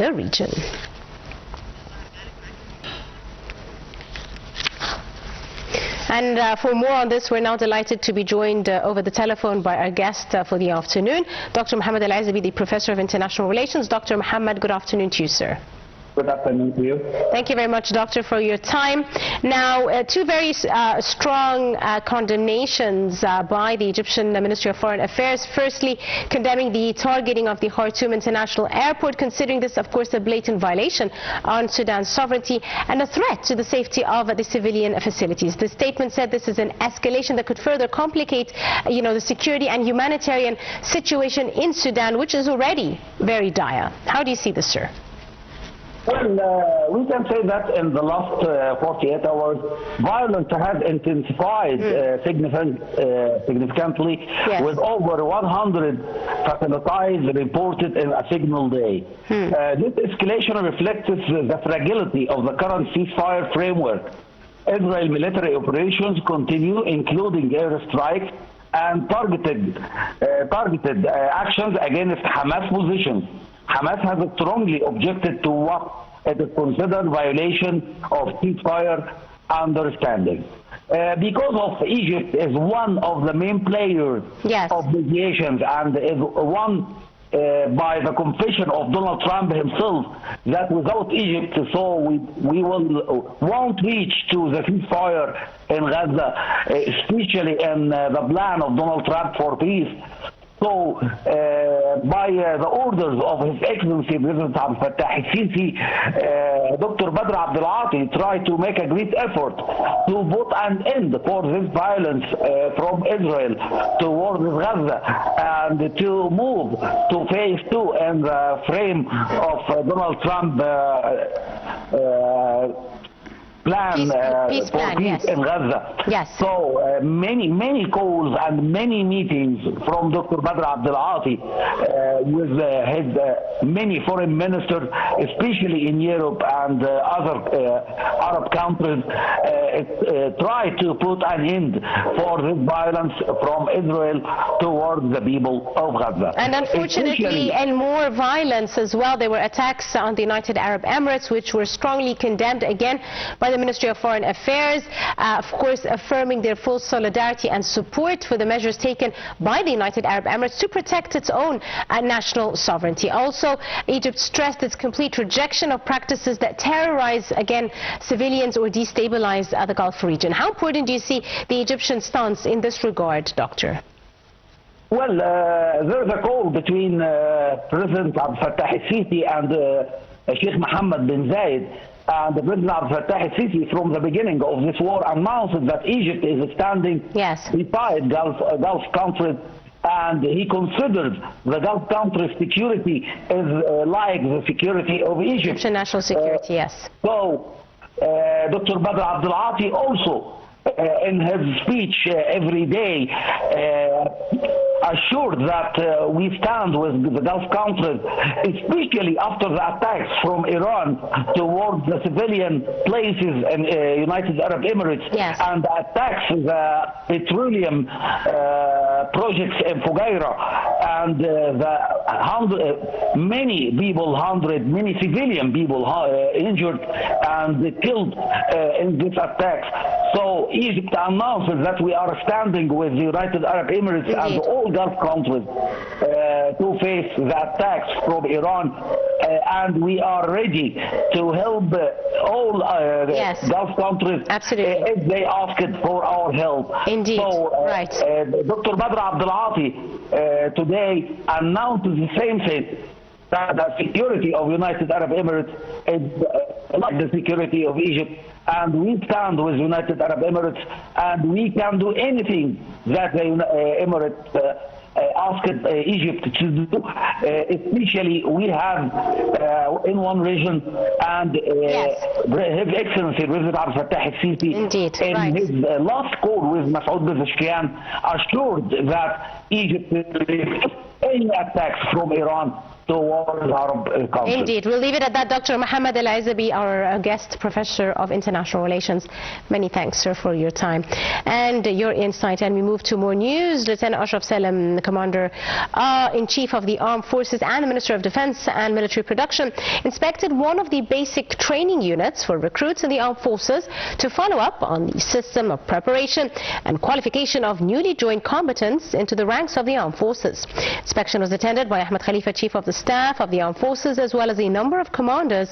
the region. And for more on this, we're now delighted to be joined over the telephone by our guest for the afternoon, Dr. Mohamed Ezaby, the Professor of International Relations. Dr. Mohamed, good afternoon to you, sir. Good afternoon to you. Thank you very much, Doctor, for your time. Now, two very strong condemnations by the Egyptian Ministry of Foreign Affairs. Firstly, condemning the targeting of the Khartoum International Airport, considering this, of course, a blatant violation on Sudan's sovereignty and a threat to the safety of the civilian facilities. The statement said this is an escalation that could further complicate, the security and humanitarian situation in Sudan, which is already very dire. How do you see this, sir? Well, we can say that in the last 48 hours, violence has intensified significantly, yes, with over 100 fatalities reported in a single day. This escalation reflects the fragility of the current ceasefire framework. Israel military operations continue, including airstrikes and targeted actions against Hamas positions. Hamas has strongly objected to what it is considered violation of ceasefire understanding. Because of Egypt is one of the main players, yes, of mediations, and is one by the confession of Donald Trump himself that without Egypt, so we won't reach to the ceasefire in Gaza, especially in the plan of Donald Trump for peace. So, by the orders of His Excellency President Abdel Fattah al-Sisi, Dr. Badr Abdel Ati tried to make a great effort to put an end for this violence from Israel towards Gaza and to move to phase 2 in the frame of Donald Trump plan peace for plan, peace, yes, in Gaza. Yes. So many calls and many meetings from Dr. Badr Abdel Ati with his many foreign ministers, especially in Europe and other Arab countries, try to put an end for this violence from Israel towards the people of Gaza. And unfortunately, and more violence as well. There were attacks on the United Arab Emirates, which were strongly condemned again by the Ministry of Foreign Affairs, of course affirming their full solidarity and support for the measures taken by the United Arab Emirates to protect its own national sovereignty. Also, Egypt stressed its complete rejection of practices that terrorize, again, civilians or destabilize the Gulf region. How important do you see the Egyptian stance in this regard, Doctor? Well, there's a call between President Abdel Fattah al-Sisi and Sheikh Mohammed bin Zayed. And the President Abdel Fattah al-Sisi, from the beginning of this war, announced that Egypt is standing, yes, beside Gulf countries, and he considered the Gulf countries' security is like the security of Egypt. Egyptian national security, yes. So, Dr. Badr Abdel Ati also, in his speech every day, assured that we stand with the Gulf countries, especially after the attacks from Iran towards the civilian places in United Arab Emirates, yes, and the attacks the petroleum projects in Fujairah, and many civilian people injured and killed in this attack. So Egypt announces that we are standing with the United Arab Emirates, indeed, and all Gulf countries to face the attacks from Iran, and we are ready to help all yes, Gulf countries, absolutely, if they ask it for our help. Indeed. So, right. Dr. Badr Abdel Ati today announced the same thing, that the security of United Arab Emirates is like the security of Egypt, and we stand with United Arab Emirates, and we can do anything that the Emirates asked Egypt to do, especially we have in one region, and yes, His Excellency President Abdel Fattah al-Sisi, indeed, in right, his last call with Masoud Pezeshkian, assured that Egypt will refuse any attacks from Iran towards Arab countries. Indeed. We'll leave it at that. Dr. Mohamed Ezaby, our guest professor of international relations. Many thanks, sir, for your time and your insight. And we move to more news. Lieutenant Ashraf Salem, the Commander-in-Chief of the Armed Forces and the Minister of Defense and Military Production, inspected one of the basic training units for recruits in the armed forces to follow up on the system of preparation and qualification of newly joined combatants into the ranks of the armed forces. Inspection was attended by Ahmed Khalifa, Chief of the Staff of the Armed Forces, as well as a number of commanders